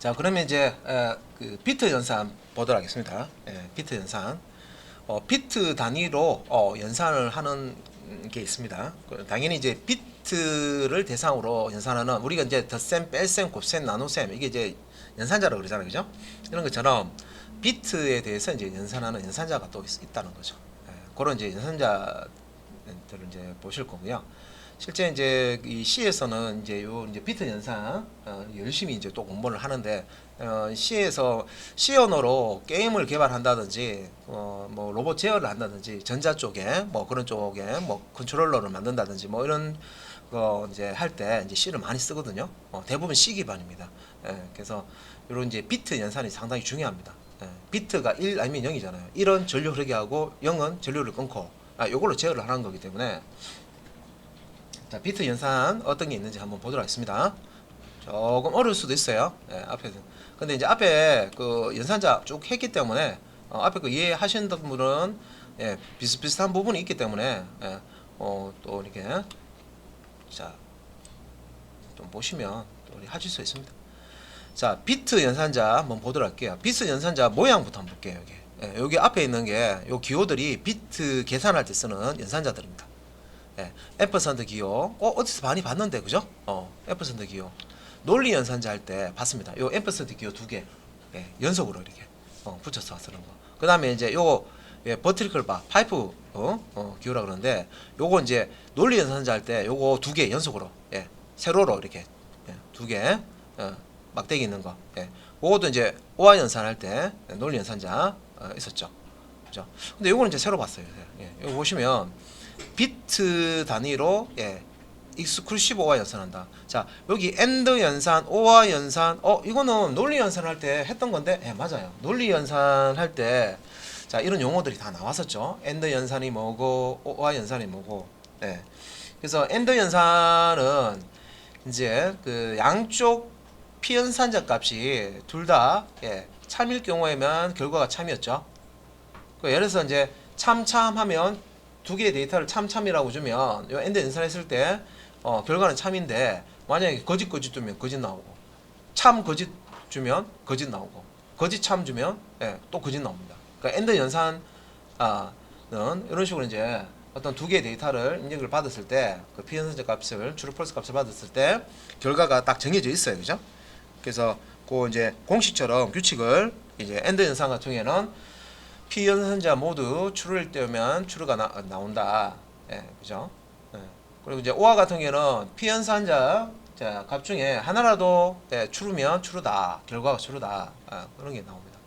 자, 그러면 이제 그 비트 연산 보도록 하겠습니다. 비트 연산. 비트 단위로 연산을 하는 게 있습니다. 당연히 이제 비트를 대상으로 연산하는, 우리가 이제 덧셈, 뺄셈, 곱셈, 나눗셈, 이게 이제 연산자라고 그러잖아요, 그죠? 이런 것처럼 비트에 대해서 이제 연산하는 연산자가 또 있다는 거죠. 그런 이제 연산자들을 이제 보실 거고요. 실제 이제 이 C에서는 이제 이제 비트 연산 열심히 이제 또 공부를 하는데, C에서 C 언어로 게임을 개발한다든지 뭐 로봇 제어를 한다든지, 전자 쪽에 뭐 그런 쪽에 뭐 컨트롤러를 만든다든지 뭐 이런 거 이제 할 때 이제 C를 많이 쓰거든요. 대부분 C 기반입니다. 그래서 이런 이제 비트 연산이 상당히 중요합니다. 비트가 1 아니면 0이잖아요. 1은 전류 흐르게 하고 0은 전류를 끊고 요걸로 제어를 하는 거기 때문에, 자, 비트 연산 어떤 게 있는지 한번 보도록 하겠습니다. 조금 어려울 수도 있어요. 앞에. 근데 이제 앞에 그 연산자 쭉 했기 때문에, 앞에 그 이해하시는 분들은 비슷비슷한 부분이 있기 때문에, 또 이렇게, 자, 좀 보시면 또 하실 수 있습니다. 자, 비트 연산자 한번 보도록 할게요. 비트 연산자 모양부터 한번 볼게요. 여기 앞에 있는 게 요 기호들이 비트 계산할 때 쓰는 연산자들입니다. 앰퍼선드 기호, 어디서 많이 봤는데, 그죠? 앰퍼선드 기호. 논리 연산자 할 때 봤습니다. 요 앰퍼선드 기호 두 개, 연속으로 이렇게 붙여서 쓰는 거. 그 다음에 이제 요 버티컬 바, 파이프 기호라 그러는데, 요거 이제 논리 연산자 할 때 요거 두 개 연속으로, 세로로 이렇게 두 개, 막대기 있는 거. 그것도 이제 오화 연산할 때 논리 연산자 있었죠. 그죠? 근데 요거는 이제 새로 봤어요. 요거 보시면 비트 단위로 익스클루시브 오화 연산한다. 자, 여기 엔드 연산, 오화 연산, 이거는 논리 연산할 때 했던 건데, 맞아요. 논리 연산할 때, 자, 이런 용어들이 다 나왔었죠. 엔드 연산이 뭐고, 오화 연산이 뭐고. 그래서 엔드 연산은 이제 그 양쪽 피연산자 값이 둘 다 참일 경우에만 결과가 참이었죠. 예를 들어서 이제 참하면 두 개의 데이터를 참이라고 주면, 요 엔드 연산했을 때 결과는 참인데, 만약에 거짓 주면 거짓 나오고, 참 거짓 주면 거짓 나오고, 거짓 참 주면 또 거짓 나옵니다. 그러니까 엔드 연산은 이런 식으로 이제 어떤 두 개의 데이터를 입력을 받았을 때, 그 피연산자 값을, 트루 펄스 값을 받았을 때 결과가 딱 정해져 있어요, 그죠? 그래서 그 이제 공식처럼 규칙을, 이제 엔드 연산 같은 경우에는 피연산자 모두 true일 때면 true가 나온다. 그죠? 그리고 이제 오화 같은 경우에는 피연산자 값 중에 하나라도 true면 true다. 결과가 true다. 그런 게 나옵니다.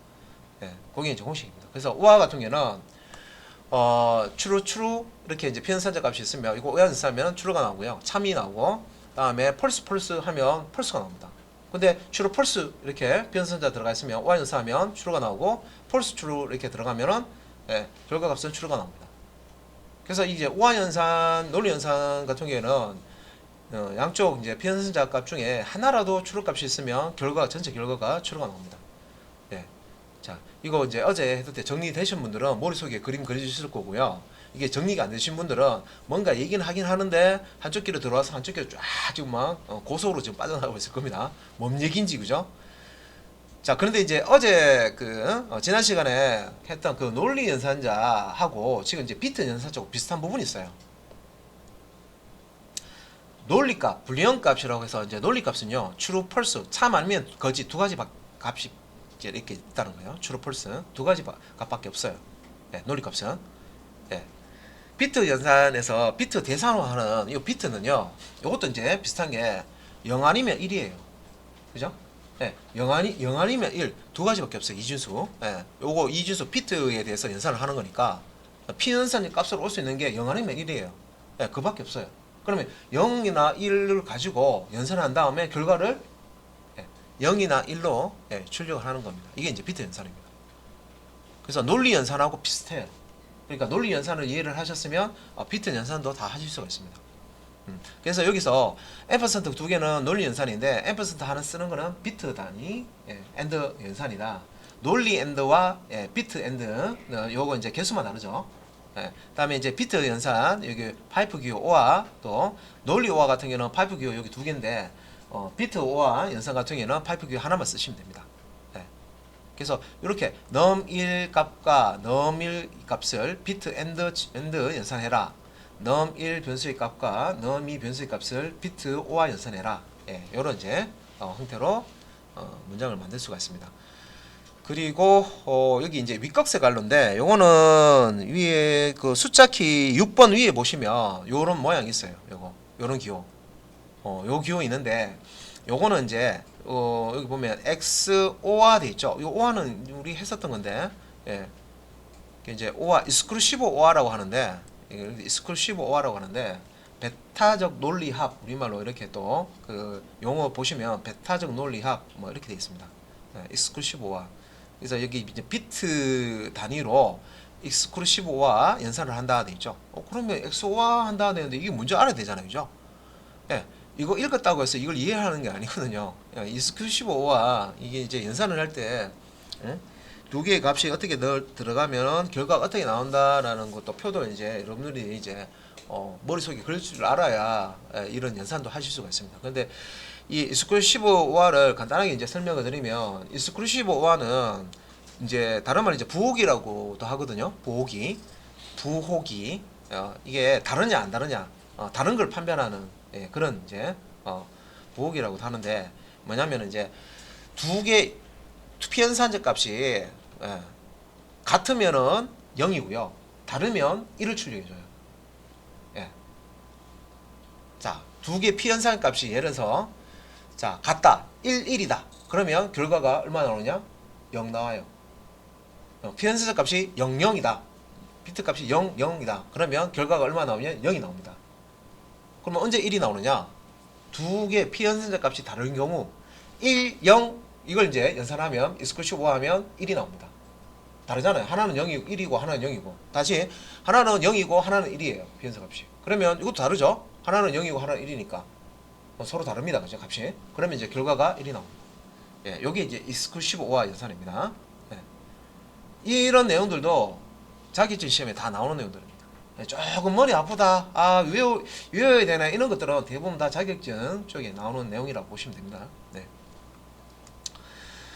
그게 이제 공식입니다. 그래서 오화 같은 경우에는 true 이렇게 이제 피연산자 값이 있으면, 이거 오화 연산하면 true가 나오고요. 참이 나오고, 다음에 false 하면 false가 나옵니다. 근데 true false 이렇게 피연산자 들어가 있으면 오화 연산하면 true가 나오고, false true 이렇게 들어가면은 결과 값은 true가 나옵니다. 그래서 이제 오화 연산, 논리 연산 같은 경우에는 양쪽 이제 피연산자 값 중에 하나라도 true 값이 있으면 전체 결과가 true가 나옵니다. 자, 이거 이제 어제 했을 때 정리되신 분들은 머릿속에 그림 그려주실 거고요. 이게 정리가 안 되신 분들은 뭔가 얘기는 하긴 하는데 한쪽 귀로 들어와서 한쪽 귀로 쫙 지금 막 고속으로 지금 빠져나가고 있을 겁니다. 뭔 얘기인지, 그죠? 자, 그런데 이제 어제 지난 시간에 했던 그 논리 연산자하고 지금 이제 비트 연산자하고 비슷한 부분이 있어요. 논리값, 불리형 값이라고 해서, 이제 논리값은요, true, false, 참 아니면 거짓 두 가지 값이 이렇게 있다는 거예요. true, false 두 가지 값밖에 없어요. 논리값은. 비트 연산에서 비트 대상화하는 이 비트는요, 이것도 이제 비슷한 게 0 아니면 1이에요. 그죠? 0 아니면 1, 두 가지밖에 없어요. 이진수. 요거 이진수 비트에 대해서 연산을 하는 거니까, 피연산의 값으로 올 수 있는 게 0 아니면 1이에요. 그밖에 없어요. 그러면 0이나 1을 가지고 연산을 한 다음에 결과를 0이나 1로 출력을 하는 겁니다. 이게 이제 비트 연산입니다. 그래서 논리 연산하고 비슷해요. 그러니까 논리 연산을 이해를 하셨으면 비트 연산도 다 하실 수가 있습니다. 그래서 여기서 앰퍼센트 두 개는 논리 연산인데, 앰퍼센트 하나 쓰는 거는 비트 단위 엔드 연산이다. 논리 엔드와 비트 엔드 요거 이제 개수만 다르죠. 다음에 이제 비트 연산, 여기 파이프 기호 5와 또 논리 5와 같은 경우는 파이프 기호 여기 두 개인데, 비트 5와 연산 같은 경우에는 파이프 큐 하나만 쓰시면 됩니다. 예. 그래서 이렇게 num1 값과 num1 값을 비트 and 연산해라. num1 변수의 값과 num2 변수의 값을 비트 5와 연산해라. 예, 이런 이제 형태로 문장을 만들 수가 있습니다. 그리고 여기 이제 윗각색 갈로인데 요거는 위에 그 숫자 키 6번 위에 보시면 요런 모양이 있어요. 요런 기호. 요 기호 있는데 요거는 이제 여기 보면 XOR 돼 있죠. 요 OR는 우리 했었던 건데, 예. 이제 OR, 익스클루시브 OR라고 하는데, 익스클루시브 OR라고 하는데, 베타적 논리합, 우리말로 이렇게 또 그 용어 보시면 베타적 논리합 뭐 이렇게 돼 있습니다. 예, 익스클루시브 OR. 그래서 여기 이제 비트 단위로 익스클루시브 OR 연산을 한다 돼 있죠. 그러면 XOR 한다 되는데 이게 뭔지 알아야 되잖아요, 그죠? 예. 이거 읽었다고 해서 이걸 이해하는 게 아니거든요. 익스클루시브 오와 이게 이제 연산을 할 때 두 개의 값이 어떻게 들어가면 결과가 어떻게 나온다라는 것도 표도 이제 여러분들이 이제 머릿속에 그릴 줄 알아야 이런 연산도 하실 수가 있습니다. 그런데 이 익스클루시브 오와를 간단하게 이제 설명을 드리면 익스클루시브 오와는 이제 다른 말로 이제 부호기라고도 하거든요. 부호기 이게 다르냐 안 다르냐 다른 걸 판별하는 그런 이제 부호기라고도 하는데 뭐냐면 이제 두 개 피연산적 값이 같으면은 0이고요. 다르면 1을 출력해줘요. 예. 자, 두 개 피연산 값이 예를 들어서 자 같다 1이다. 그러면 결과가 얼마 나오느냐? 0 나와요. 피연산적 값이 0이다. 비트 값이 0이다. 그러면 결과가 얼마 나오냐? 0이 나옵니다. 그러면 언제 1이 나오느냐? 두 개 피연산적 값이 다른 경우 1, 0 이걸 이제 연산하면 익스클루시브 하면 1이 나옵니다. 다르잖아요. 하나는 0이고 1이고 하나는 0이고 다시 하나는 0이고 하나는 1이에요. 피연산 값이. 그러면 이것도 다르죠? 하나는 0이고 하나는 1이니까 서로 다릅니다. 그죠? 값이. 그러면 이제 결과가 1이 나옵니다. 예, 요게 이제 익스클루시브 오와 연산입니다. 예. 이런 내용들도 자격증 시험에 다 나오는 내용들입니다. 조금 머리 아프다, 외워야 되나 이런 것들은 대부분 다 자격증 쪽에 나오는 내용이라고 보시면 됩니다. 네.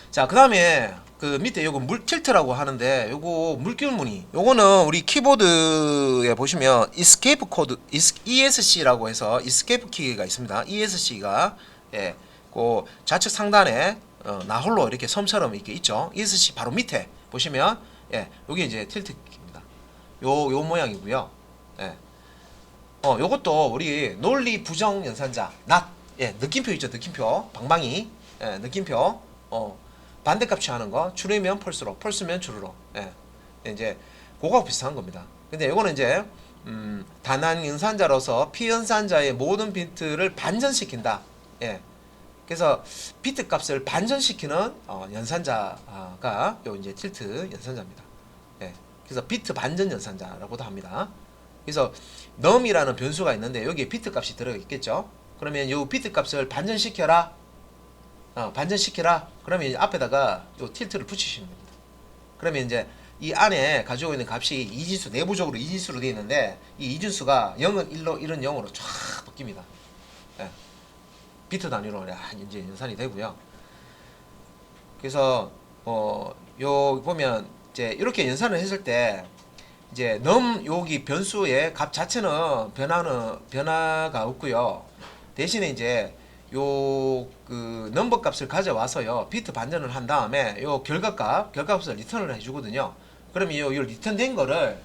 자, 그 다음에 그 밑에 요거 틸트라고 하는데 요거 물결 무늬 요거는 우리 키보드에 보시면 escape 코드 ESC라고 해서 escape 키가 있습니다. ESC가 그 좌측 상단에 나홀로 이렇게 섬처럼 이렇게 있죠. ESC 바로 밑에 보시면 요게 이제 틸트 키입니다. 요 모양이고요. 요것도 우리 논리 부정 연산자 느낌표 있죠. 느낌표 방망이 느낌표 반대값 취하는 거 true면 false로 false면 true로 이제 그거하고 비슷한 겁니다. 근데 이거는 이제 단한 연산자로서 피연산자의 모든 비트를 반전시킨다. 그래서 비트 값을 반전시키는 연산자가 요 이제 틸트 연산자입니다. 그래서 비트 반전 연산자라고도 합니다. 그래서 num이라는 변수가 있는데 여기에 비트 값이 들어 있겠죠. 그러면 요 비트 값을 반전시켜라. 그러면 이제 앞에다가 요 틸트를 붙이시면 됩니다. 그러면 이제 이 안에 가지고 있는 값이 이진수, 내부적으로 이진수로 되어 있는데 이 이진수가 0은 1로 1은 0으로 쫙 바뀝니다. 비트 단위로 이제 연산이 되고요. 그래서 요 보면 이제 이렇게 연산을 했을 때 이제 여기 변수의 값 자체는 변화가 없고요. 대신에 이제 요 그 넘버 값을 가져와서요 비트 반전을 한 다음에 요 결과값을 리턴을 해주거든요. 그러면 요 리턴된 거를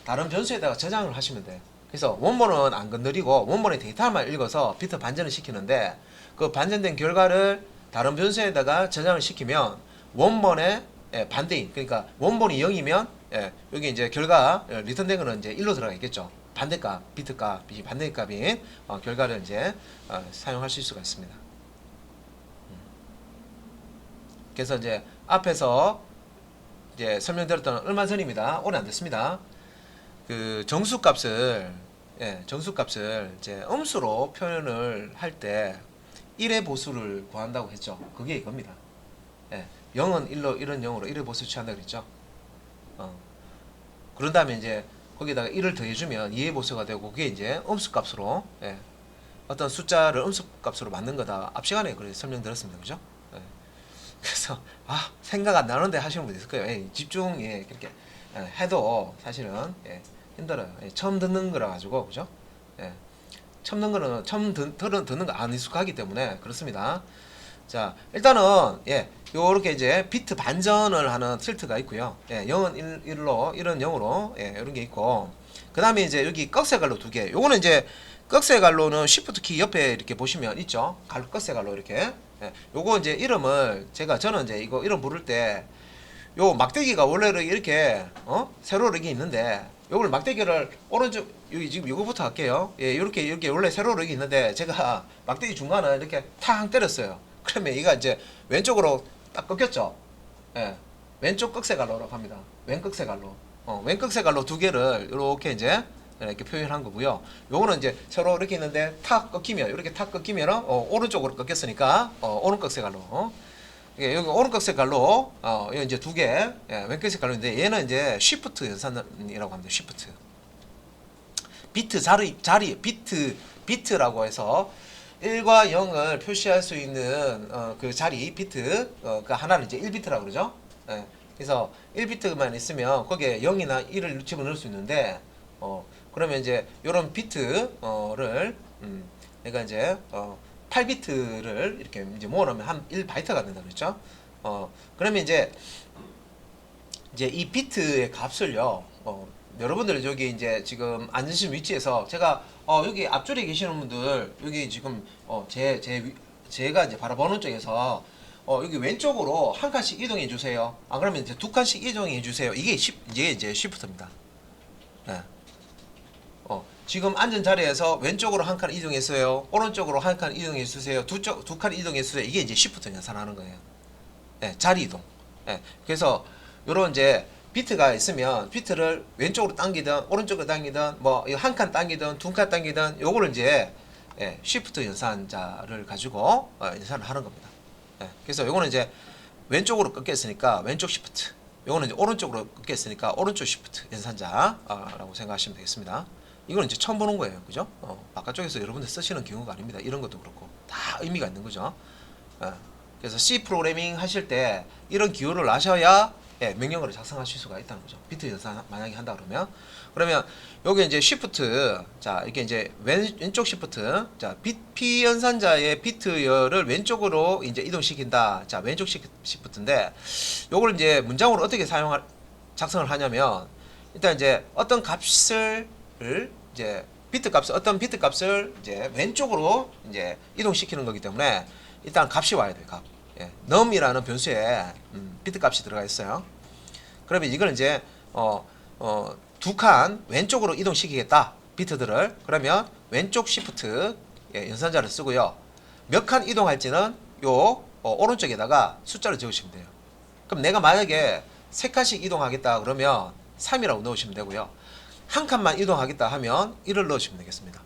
다른 변수에다가 저장을 하시면 돼요. 그래서 원본은 안 건드리고 원본의 데이터만 읽어서 비트 반전을 시키는데 그 반전된 결과를 다른 변수에다가 저장을 시키면 원본의 반대인, 그러니까 원본이 0이면 여기 이제 결과 리턴된 거는 이제 1로 들어가 있겠죠. 반대값, 비트값이 반대값인 결과를 이제 사용하실 수가 있습니다. 그래서 이제 앞에서 이제 설명드렸던 얼마 전입니다. 오래 안 됐습니다. 그 정수값을 이제 음수로 표현을 할 때 1의 보수를 구한다고 했죠. 그게 이겁니다. 0은 1로 1은 0으로 1의 보수 취한다 그랬죠. 그런 다음에 이제 거기다가 1을 더해주면 2의 보수가 되고 그게 이제 음수값으로 어떤 숫자를 음수값으로 만든 거다. 앞 시간에 그래 설명드렸습니다. 그죠? 예. 그래서 생각 안 나는데 하시는 분이 있을 거예요. 집중 그렇게 해도 사실은 힘들어요. 처음 듣는 거라 가지고 그죠? 처음 듣는 거는 듣는 거 안 익숙하기 때문에 그렇습니다. 자, 일단은 요렇게 이제 비트 반전을 하는 틸트가 있고요. 0은 1로 1은 0으로 이런 게 있고, 그 다음에 이제 여기 꺽쇠갈로 두 개. 요거는 이제 꺽쇠갈로는 Shift 키 옆에 이렇게 보시면 있죠. 꺽쇠갈로 이렇게. 요거 이제 이름을 저는 이제 이거 이름 부를 때 요 막대기가 원래 이렇게 세로 이렇게 있는데, 요걸 막대기를 오른쪽 여기 지금 요거부터 할게요. 이렇게 원래 세로 이렇게 있는데 제가 막대기 중간을 이렇게 탕 때렸어요. 그러면 이가 이제 왼쪽으로 딱 꺾였죠. 왼쪽 꺽쇠갈로라고 합니다. 왼꺽쇠갈로. 왼꺽쇠갈로 두 개를 이렇게 이제 이렇게 표현한 거고요. 요거는 이제 서로 이렇게 있는데 탁 꺾이면 이렇게 탁 꺾이면 오른쪽으로 꺾였으니까 오른 꺽쇠갈로. 여기 오른 꺽쇠갈로 여기 이제 두 개, 왼 꺽쇠갈로인데 얘는 이제 쉬프트 연산이라고 합니다. 쉬프트. 비트 자리 비트라고 해서 1과 0을 표시할 수 있는 그 자리 비트 그 하나는 이제 1비트라고 그러죠. 그래서 1비트만 있으면 거기에 0이나 1을 집어넣을 수 있는데 그러면 이제 요런 비트를 내가 이제 8비트를 이렇게 이제 모아놓으면 한 1바이트가 된다 그랬죠. 그러면 이제 이 비트의 값을요. 여러분들 여기 이제 지금 앉으신 위치에서 제가 여기 앞줄에 계시는 분들 여기 지금 제가 이제 바라보는 쪽에서 여기 왼쪽으로 한 칸씩 이동해 주세요. 그러면 이제 두 칸씩 이동해 주세요. 이게 이제 시프트입니다. 지금 앉은 자리에서 왼쪽으로 한 칸 이동했어요. 오른쪽으로 한 칸 이동해 주세요. 두 칸 이동해 주세요. 이게 이제 시프트 연산하는 거예요. 자리 이동. 그래서 요런 이제 비트가 있으면 비트를 왼쪽으로 당기든 오른쪽으로 당기든 뭐 한 칸 당기든 두 칸 당기든 요거를 이제 시프트 연산자를 가지고 연산을 하는 겁니다. 그래서 요거는 이제 왼쪽으로 꺾였으니까 왼쪽 시프트. 요거는 이제 오른쪽으로 꺾였으니까 오른쪽 시프트 연산자라고 생각하시면 되겠습니다. 이거는 이제 처음 보는 거예요. 그죠? 바깥쪽에서 여러분들 쓰시는 경우가 아닙니다. 이런 것도 그렇고 다 의미가 있는 거죠. 그래서 C 프로그래밍 하실 때 이런 기호를 아셔야 명령어를 작성하실 수가 있다는 거죠. 비트 연산 만약에 한다 그러면 여기 이제 시프트, 자 이게 이제 왼쪽 시프트, 자 P 연산자의 비트열을 왼쪽으로 이제 이동시킨다. 자 왼쪽 시프트인데 요걸 이제 문장으로 어떻게 작성을 하냐면 일단 이제 어떤 값을 이제 어떤 비트 값을 이제 왼쪽으로 이제 이동시키는 거기 때문에 일단 값이 와야 돼요. 값. num이라는 변수에 비트 값이 들어가 있어요. 그러면 이걸 이제 두 칸 왼쪽으로 이동시키겠다. 비트들을. 그러면 왼쪽 시프트 연산자를 쓰고요. 몇 칸 이동할지는 요 오른쪽에다가 숫자를 적으시면 돼요. 그럼 내가 만약에 세 칸씩 이동하겠다 그러면 3이라고 넣으시면 되고요. 한 칸만 이동하겠다 하면 1을 넣으시면 되겠습니다.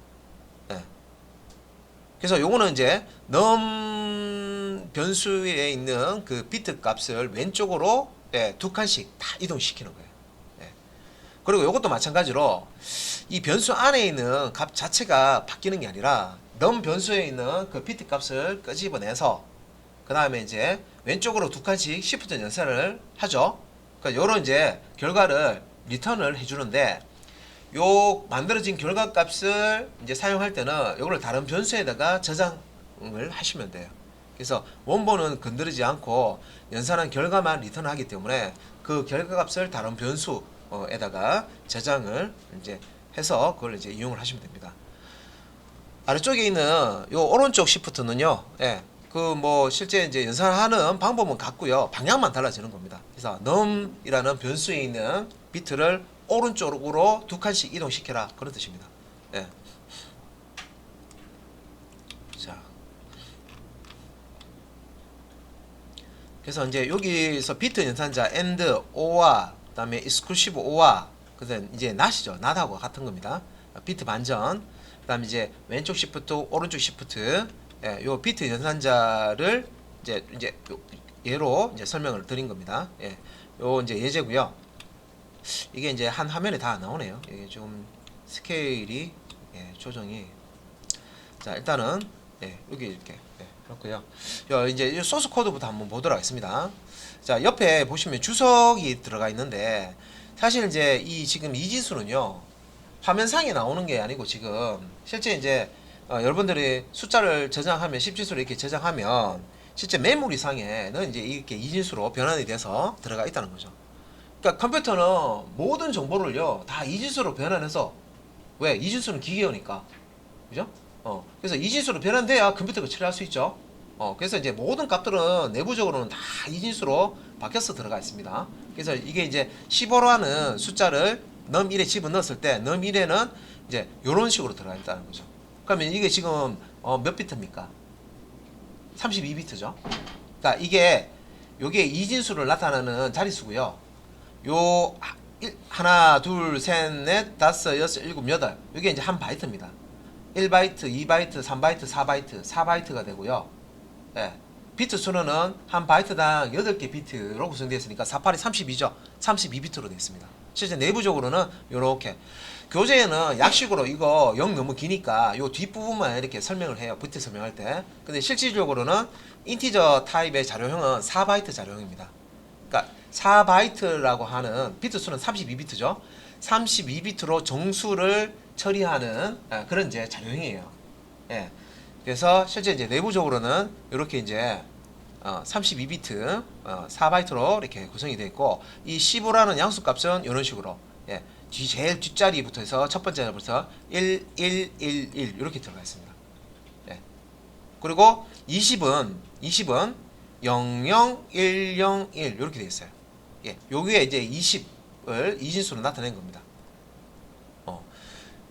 그래서 요거는 이제 num 변수에 있는 그 비트 값을 왼쪽으로 두 칸씩 다 이동시키는 거예요. 그리고 요것도 마찬가지로 이 변수 안에 있는 값 자체가 바뀌는 게 아니라 num 변수에 있는 그 비트 값을 끄집어내서 그 다음에 이제 왼쪽으로 두 칸씩 시프트 연산을 하죠. 그러니까 요런 이제 결과를 리턴을 해주는데 요 만들어진 결과 값을 이제 사용할 때는 요거를 다른 변수에다가 저장을 하시면 돼요. 그래서 원본은 건드리지 않고 연산한 결과만 리턴하기 때문에 그 결과 값을 다른 변수에다가 저장을 이제 해서 그걸 이제 이용을 하시면 됩니다. 아래쪽에 있는 요 오른쪽 시프트는요, 그 뭐 실제 이제 연산하는 방법은 같고요. 방향만 달라지는 겁니다. 그래서 num이라는 변수에 있는 비트를 오른쪽으로 두 칸씩 이동시켜라 그런 뜻입니다. 자, 그래서 이제 여기서 비트 연산자 and, or와 그다음에 exclusive or와 그다음 이제 not이죠. not하고 같은 겁니다. 비트 반전. 그다음에 이제 왼쪽 시프트, 오른쪽 시프트. 요 비트 연산자를 이제 예로 이제 설명을 드린 겁니다. 요 이제 예제고요. 이게 이제 한 화면에 다 나오네요. 이게 좀 스케일이 조정이 자, 일단은 여기 이렇게 그렇고요. 이제 이 소스 코드부터 한번 보도록 하겠습니다. 자, 옆에 보시면 주석이 들어가 있는데 사실 이제 이 지금 이진수는요 화면상에 나오는 게 아니고 지금 실제 이제 여러분들이 숫자를 저장하면 10진수로 이렇게 저장하면 실제 메모리 상에는 이제 이렇게 이진수로 변환이 돼서 들어가 있다는 거죠. 그러니까 컴퓨터는 모든 정보를요 다 이진수로 변환해서 왜? 이진수는 기계어니까 그죠? 그래서 이진수로 변환돼야 컴퓨터가 처리할 수 있죠. 그래서 이제 모든 값들은 내부적으로는 다 이진수로 바뀌어서 들어가 있습니다. 그래서 이게 이제 15라는 숫자를 num1에 집어넣었을 때 num1에는 이제 이런 식으로 들어가 있다는 거죠. 그러면 이게 지금 몇 비트입니까? 32비트죠. 그러니까 이게 요게 이진수를 나타내는 자릿수고요. 요 하나, 둘, 셋, 넷, 다섯, 여섯, 일곱, 여덟. 이게 이제 한 바이트입니다. 1바이트, 2바이트, 3바이트, 4바이트, 4바이트가 되고요. 예. 비트 수는 한 바이트당 8개 비트로 구성되어 있으니까 48이 32죠. 32비트로 되어 있습니다. 실제 내부적으로는 이렇게 교재에는 약식으로 이거 0 너무 기니까 요 뒷부분만 이렇게 설명을 해요. 비트 설명할 때. 근데 실질적으로는 인티저 타입의 자료형은 4바이트 자료형입니다. 그러니까 4바이트라고 하는 비트 수는 32비트죠. 32비트로 정수를 처리하는 그런 이제 자료형이에요. 예. 그래서 실제 이제 내부적으로는 이렇게 이제 32비트 4바이트로 이렇게 구성이 되어 있고 이 15라는 양수값은 이런 식으로 제일 뒷자리부터 해서 첫 번째부터 1, 1, 1, 1 이렇게 들어가 있습니다. 예. 그리고 20은 0, 0, 1, 0, 1 이렇게 되어 있어요. 예. 여기에 이제 20을 이진수로 나타낸 겁니다.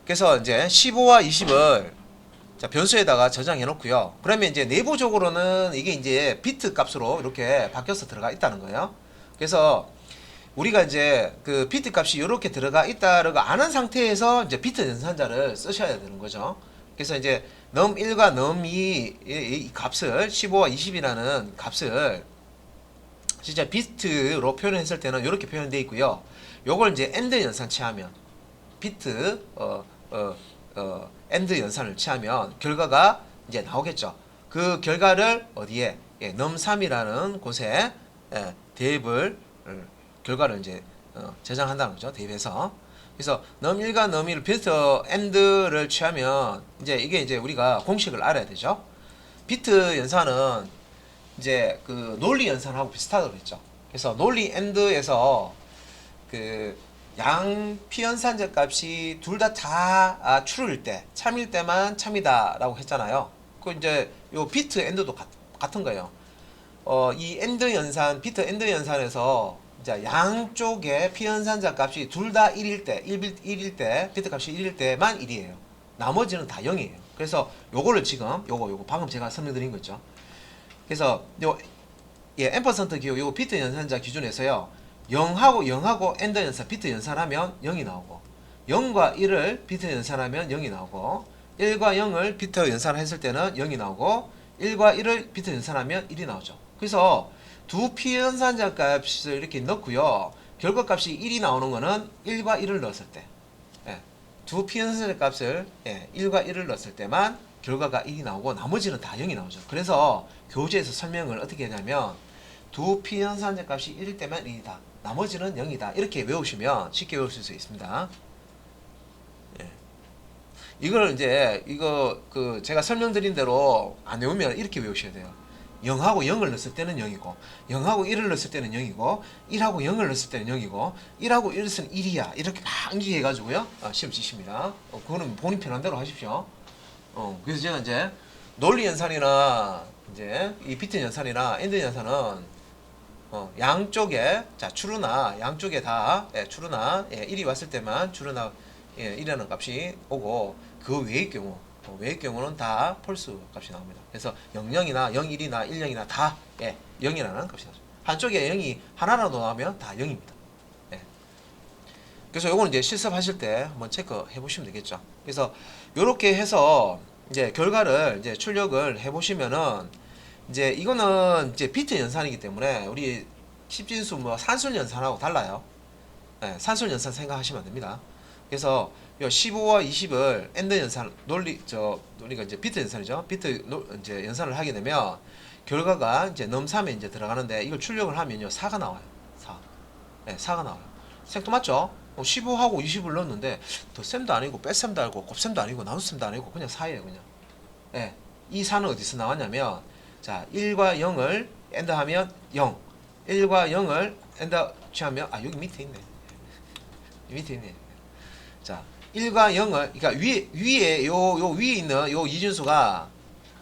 그래서 이제 15와 20을 자, 변수에다가 저장해 놓고요. 그러면 이제 내부적으로는 이게 이제 비트 값으로 이렇게 바뀌어서 들어가 있다는 거예요. 그래서 우리가 이제 그 비트 값이 이렇게 들어가 있다라고 아는 상태에서 이제 비트 연산자를 쓰셔야 되는 거죠. 그래서 이제 num1과 num2 이 값을 15와 20이라는 값을 진짜 비트로 표현했을 때는 이렇게 표현되어 있고요. 요걸 이제 AND 연산 취하면 비트 AND 연산을 취하면 결과가 이제 나오겠죠. 그 결과를 어디에 num3이라는 곳에 대입을 결과를 이제 저장한다는 거죠. 대입해서. 그래서 num1과 num2를 비트 AND를 취하면 이제 이게 이제 우리가 공식을 알아야 되죠. 비트 연산은 이제 그 논리 연산하고 비슷하다고 했죠. 그래서 논리 AND에서 그 양 피연산자 값이 둘 다 true일 때, 참일 때만 참이다라고 했잖아요. 그 이제 요 비트 AND도 같은 거예요. 이 AND 연산, 비트 AND 연산에서 이제 양쪽의 피연산자 값이 둘 다 1일 때, 1일 때, 비트 값이 1일 때만 1이에요. 나머지는 다 0이에요. 그래서 요거를 지금 요거 방금 제가 설명드린 거 있죠. 그래서 요 앰퍼센트 기호 요 비트 연산자 기준에서요. 0하고 AND 연산, 비트 연산하면 0이 나오고 0과 1을 비트 연산하면 0이 나오고 1과 0을 비트 연산했을 때는 0이 나오고 1과 1을 비트 연산하면 1이 나오죠. 그래서 두 피연산자 값을 이렇게 넣고요. 결과값이 1이 나오는 거는 1과 1을 넣었을 때 두 피연산자 값을 1과 1을 넣었을 때만 결과가 1이 나오고 나머지는 다 0이 나오죠. 그래서 교재에서 설명을 어떻게 하냐면 두 피연산자 값이 1일 때만 1이다. 나머지는 0이다. 이렇게 외우시면 쉽게 외우실 수 있습니다. 이걸 이제 이거 그 제가 설명드린 대로 안 외우면 이렇게 외우셔야 돼요. 0하고 0을 넣었을 때는 0이고 0하고 1을 넣었을 때는 0이고 1하고 0을 넣었을 때는 0이고 1하고 1을 쓰면 1이야. 이렇게 막 암기해 가지고요. 시험 치십니다. 그거는 본인 편한 대로 하십시오. 그래서 제가 이제 논리 연산이나 이제 이 비트 연산이나 AND 연산은 양쪽에 true나 양쪽에 다 true나 1이 왔을 때만 true나 1이라는 값이 오고 그 외의 경우는 다 false 값이 나옵니다. 그래서 00이나 01이나 10이나 다 0이라는 값이 나죠. 한쪽에 0이 하나라도 나오면 다 0입니다. 그래서 요거는 이제 실습하실 때 한번 체크해 보시면 되겠죠. 그래서 요렇게 해서 이제 결과를 이제 출력을 해 보시면은 이제 이거는 이제 비트 연산이기 때문에 우리 10진수 뭐 산술 연산하고 달라요. 산술 연산 생각하시면 됩니다. 그래서 요 15와 20을 엔드 연산 논리가 이제 비트 연산이죠. 이제 연산을 하게 되면 결과가 이제 넘3에 이제 들어가는데 이걸 출력을 하면요 4가 나와요. 4. 네, 4가 나와요. 생뚱맞죠? 15하고 20을 넣었는데 덧셈도 아니고 뺄셈도 아니고 곱셈도 아니고 나눗셈도 아니고 그냥 4예요, 그냥. 네, 이 4는 어디서 나왔냐면 자, 1과 0을 엔드 하면 0. 1과 0을 엔드 취하면 여기 밑에 있네. 밑에 있네. 자, 1과 0을 그러니까 위에 요 위에 있는 요 이진수가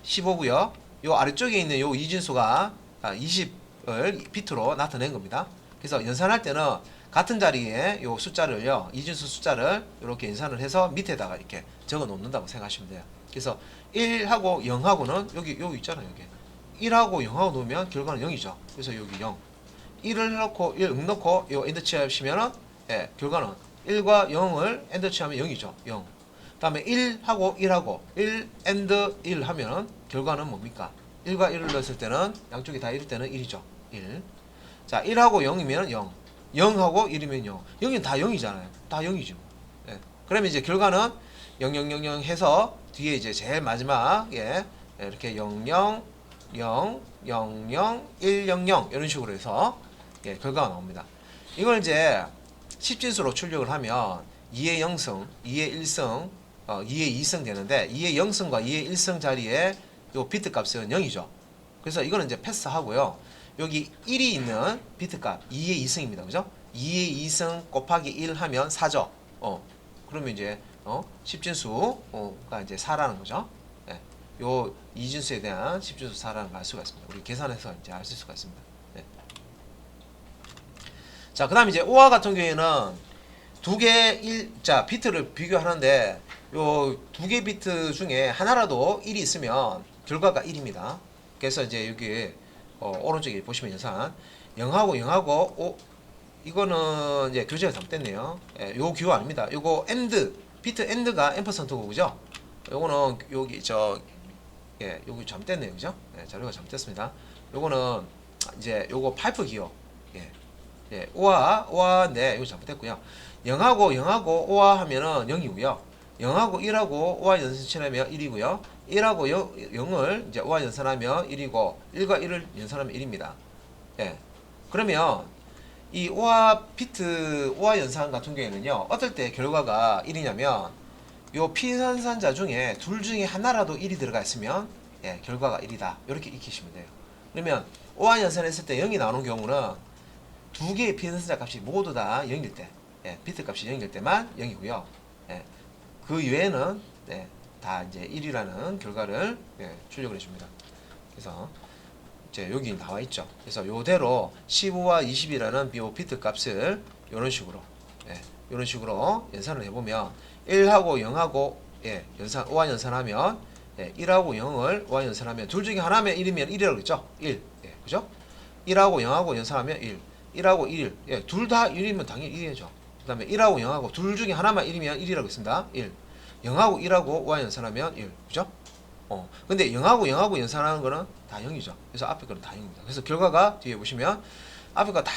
15고요. 요 아래쪽에 있는 요 이진수가 20을 비트로 나타낸 겁니다. 그래서 연산할 때는 같은 자리에 요 숫자를요, 이진수 숫자를 이렇게 연산을 해서 밑에다가 이렇게 적어 놓는다고 생각하시면 돼요. 그래서 1하고 0하고는 여기 있잖아요, 여기. 1하고 0하고 놓으면 결과는 0이죠. 그래서 여기 0. 1을 넣고 1 넣고 요 엔드 치하시면은 결과는 1과 0을 엔드 치하면 0이죠. 0. 다음에 1하고 1하고 1 엔드 1 하면은 결과는 뭡니까? 1과 1을 넣었을 때는 양쪽이 다 1일 때는 1이죠. 1. 자, 1하고 0이면 0. 0하고 1이면 0. 0은 다 0이잖아요. 다 0이죠. 예. 그러면 이제 결과는 0, 0, 0, 0 해서 뒤에 이제 제일 마지막에 이렇게 0, 0, 0, 0, 0, 1, 0, 0 이런 식으로 해서 결과가 나옵니다. 이걸 이제 10진수로 출력을 하면 2의 0승, 2의 1승, 2의 2승 되는데 2의 0승과 2의 1승 자리에 요 비트 값은 0이죠. 그래서 이거는 이제 패스하고요. 여기 1이 있는 비트 값 2의 2승입니다. 그죠? 2의 2승 곱하기 1 하면 4죠. 그러면 이제 10진수가 이제 4라는 거죠. 네. 요 이진수에 대한 10진수 4라는 걸 알 수가 있습니다. 우리 계산해서 이제 알 수가 있습니다. 네. 자, 그다음 이제 오와 같은 경우에는 두 개 비트를 비교하는데 요 두 개 비트 중에 하나라도 1이 있으면 결과가 1입니다. 그래서 이제 여기 오른쪽에 보시면 연산 0하고 0하고 이거는 이제 교재가 잘못됐네요. 요 기호 아닙니다. 요거 엔드 비트 엔드가 앰퍼센트고 그죠? 요거는 여기 여기 잘못됐네요, 그죠? 자료가 잘못됐습니다. 요거는 이제 요거 파이프 기호. 오화인데 이거 잘못됐고요. 0하고 오화 하면은 0이고요. 0하고 1하고 오화 연산하면 1이고요. 1하고 0을 이제 오화 연산하면 1이고 1과 1을 연산하면 1입니다. 그러면 이 오화 연산 같은 경우에는요. 어떨 때 결과가 1이냐면 요 피연산자 중에 둘 중에 하나라도 1이 들어가 있으면 결과가 1이다. 이렇게 익히시면 돼요. 그러면 오화 연산했을 때 0이 나오는 경우는 두 개의 피연산자 값이 모두 다 0일 때, 비트 값이 0일 때만 0이고요. 그 외에는 다 이제 1이라는 결과를 출력을 해줍니다. 그래서 이제 여기 나와 있죠. 그래서 요대로 15와 20이라는 비트 값을 이런 식으로 연산을 해보면 1하고 0하고 오화 연산하면 1하고 0을 오화 연산하면 둘 중에 하나면 1이면 1이라고 그랬죠. 1, 그죠? 1하고 0하고 연산하면 1, 1하고 1, 둘 다 1이면 당연히 1이죠. 그 다음에 1하고 0하고 둘 중에 하나만 1이면 1이라고 했습니다. 1, 0하고 1하고 오화 연산하면 1, 그죠? 근데 0하고 연산하는 거는 다 0이죠. 그래서 앞에 거는 다 0입니다. 그래서 결과가 뒤에 보시면 앞에 거 다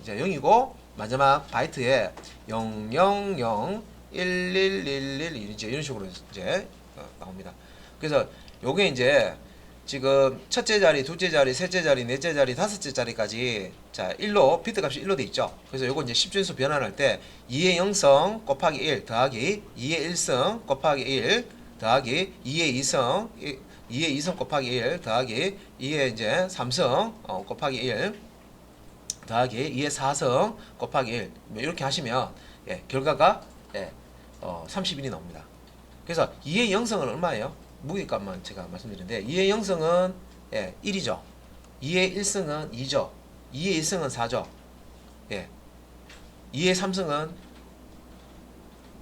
이제 0이고 마지막 바이트에 0, 0, 0, 1, 1, 1, 1 이제 이런 식으로 이제 나옵니다. 그래서 요게 이제 지금 첫째 자리, 둘째 자리, 셋째 자리, 넷째 자리, 다섯째 자리까지 자 1로 비트 값이 1로 돼 있죠. 그래서 요거 이제 10진수 변환할 때 2의 0승 곱하기 1 더하기 2의 1승 곱하기 1 더하기 2의 2승 2의 2승 곱하기 1 더하기 2의 이제 3승 곱하기 1 더하기 2의 4승 곱하기 1 이렇게 하시면 결과가 31이 나옵니다. 그래서 2의 0승은 얼마예요? 무게값만 제가 말씀드리는데 2의 0승은 1이죠. 2의 1승은 2죠. 2의 1승은 4죠. 2의 3승은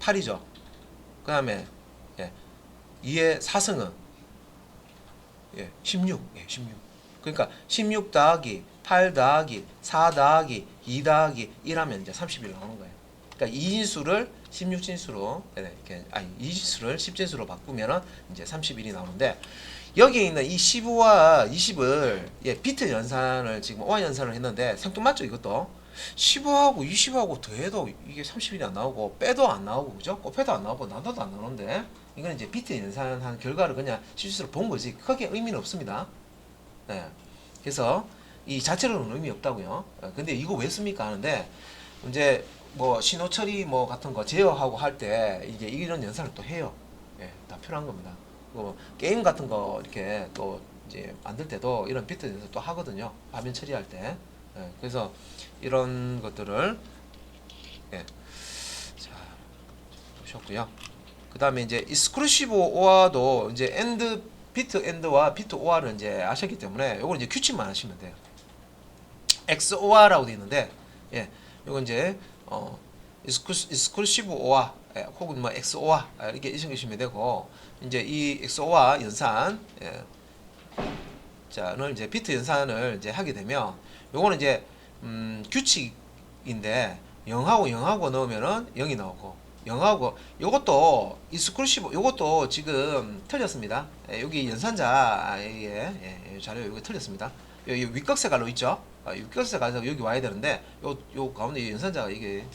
8이죠. 그 다음에 2의 4승은 16. 16. 그러니까 16 더하기 8 더하기 4 더하기 2 더하기 1 하면 이제 31 나오는 거예요. 그러니까 2진수를 16진수로 이진수를 10진수로 바꾸면은 이제 31이 나오는데 여기에 있는 이 15와 20을 비트 연산을 지금 OR 연산을 했는데 생뚱맞죠 이것도 15하고 20하고 더해도 이게 30일이 안 나오고 빼도 안 나오고 그죠? 곱해도 안 나오고 나눠도 안 나오는데 이건 이제 비트 연산한 결과를 그냥 실수로 본 거지 크게 의미는 없습니다. 네. 그래서 이 자체로는 의미 없다고요. 근데 이거 왜 씁니까 하는데 이제 뭐 신호 처리 뭐 같은 거 제어하고 할 때 이제 이런 연산을 또 해요. 예, 다 필요한 겁니다. 게임 같은 거 이렇게 또 이제 만들 때도 이런 비트 연산 또 하거든요. 화면 처리할 때. 예, 그래서 이런 것들을 예, 자 보셨고요. 그 다음에 이제 익스클루시브 OR도 이제 엔드 비트 엔드와 비트 OR을 이제 아셨기 때문에 요걸 이제 규칙만 하시면 돼요. XOR라고 되어 있는데 예, 요건 이제 익스클루시브 OR 혹은 뭐 XOR 이렇게 이식하시면 되고 이제 이 XOR 연산 자는 이제 비트 연산을 이제 하게 되면 요거는 이제 규칙인데 0하고 넣으면은 0이 나오고 0하고 요것도 익스클루시브 요것도 지금 틀렸습니다. 여기 연산자의 자료 여기 틀렸습니다. 여기 윗각색 갈로 있죠. 윗각색 가서 여기 와야 되는데 요 가운데 연산자가 이게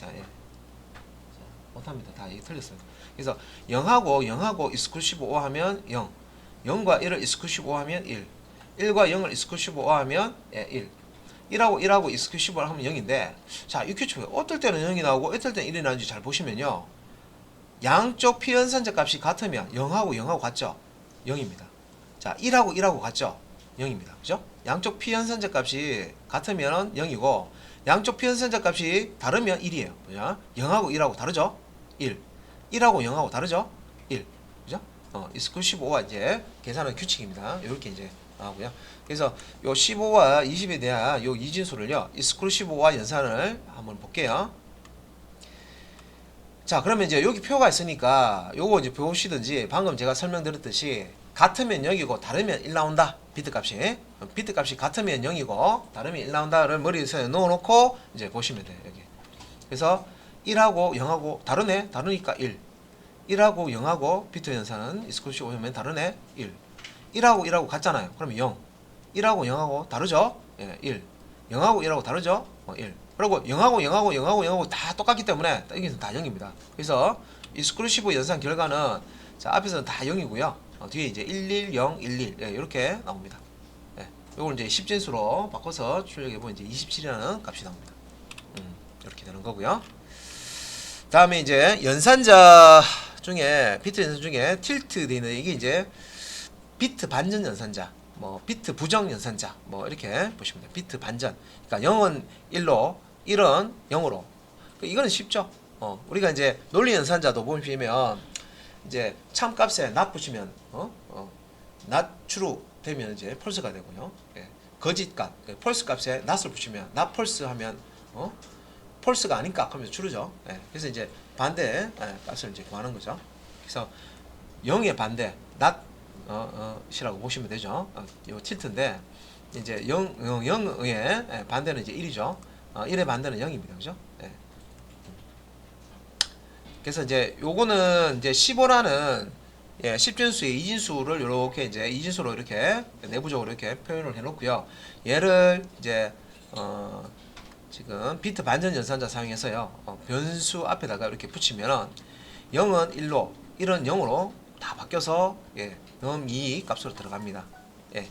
못합니다. 다 이게 틀렸습니다. 그래서 0하고 익스클루시브 O 하면 0 0과 1을 익스클루시브 O 하면 1 1과 0을 익스클루시브 O 하면 1 1하고 익스클루시브를 하면 0인데 자, 이 규칙 어떨 때는 0이 나오고 어떨 때는 1이 나오는지 잘 보시면요. 양쪽 피연산자 값이 같으면 0하고 같죠? 0입니다. 자, 1하고 같죠? 0입니다. 그죠? 양쪽 피연산자 값이 같으면 0이고 양쪽 피연산자 값이 다르면 1이에요. 그죠? 0하고 다르죠? 1. 1하고 다르죠? 1. 그죠? 익스클루시브 O와 이제 계산하는 규칙입니다. 이렇게 이제 나오고요. 그래서 요 15와 20에 대한 요 이진수를요. 익스클루시브 O와 연산을 한번 볼게요. 자, 그러면 이제 여기 표가 있으니까 요거 이제 보시든지 방금 제가 설명드렸듯이 같으면 0이고 다르면 1 나온다. 비트 값이 같으면 0이고 다르면 1 나온다를 머리에 넣어놓고 이제 보시면 돼요. 여기. 그래서 1하고 0하고 다르네. 다르니까 1. 1하고 0하고 비트 연산은 익스클루시브 오면 다르네. 1. 1하고 같잖아요. 그러면 0. 1하고 0하고 다르죠? 예, 1. 0하고 다르죠? 1. 그리고 0하고 다 똑같기 때문에 여기서 다 0입니다. 그래서 익스클루시브 연산 결과는 자, 앞에서는 다 0이고요. 뒤에 이제 11011 예, 이렇게 나옵니다. 예, 요걸 이제 10진수로 바꿔서 출력해 보면 이제 27이라는 값이 나옵니다. 이렇게 되는 거고요. 다음에 이제 연산자 중에 비트 연산 중에 틸트 되어 있는 이게 이제 비트 반전 연산자, 뭐 비트 부정 연산자, 뭐 이렇게 보시면 돼요. 비트 반전. 그러니까 0은 1로, 1은 0으로. 이거는 쉽죠. 우리가 이제 논리 연산자도 보시면 이제 참값에 not 붙이면 not true 되면 이제 false가 되고요. 예. 거짓값, false 값에 not을 붙이면 not false 하면 false가 아닌 값 하면 true죠. 예. 그래서 이제 반대 값을 이제 구하는 거죠. 그래서 0의 반대 not 이라고 보시면 되죠. 요 틸트인데 이제 0의 반대는 이제 1이죠. 1의 반대는 0입니다. 그죠? 예. 그래서 이제 요거는 이제 15라는 10진수의 이진수를 이렇게 이제 이진수로 이렇게 내부적으로 이렇게 표현을 해 놓고요. 얘를 이제 지금 비트 반전 연산자 사용해서요. 변수 앞에다가 이렇게 붙이면은 0은 1로 1은 0으로 다 바뀌어서 넘2 값으로 들어갑니다. 예.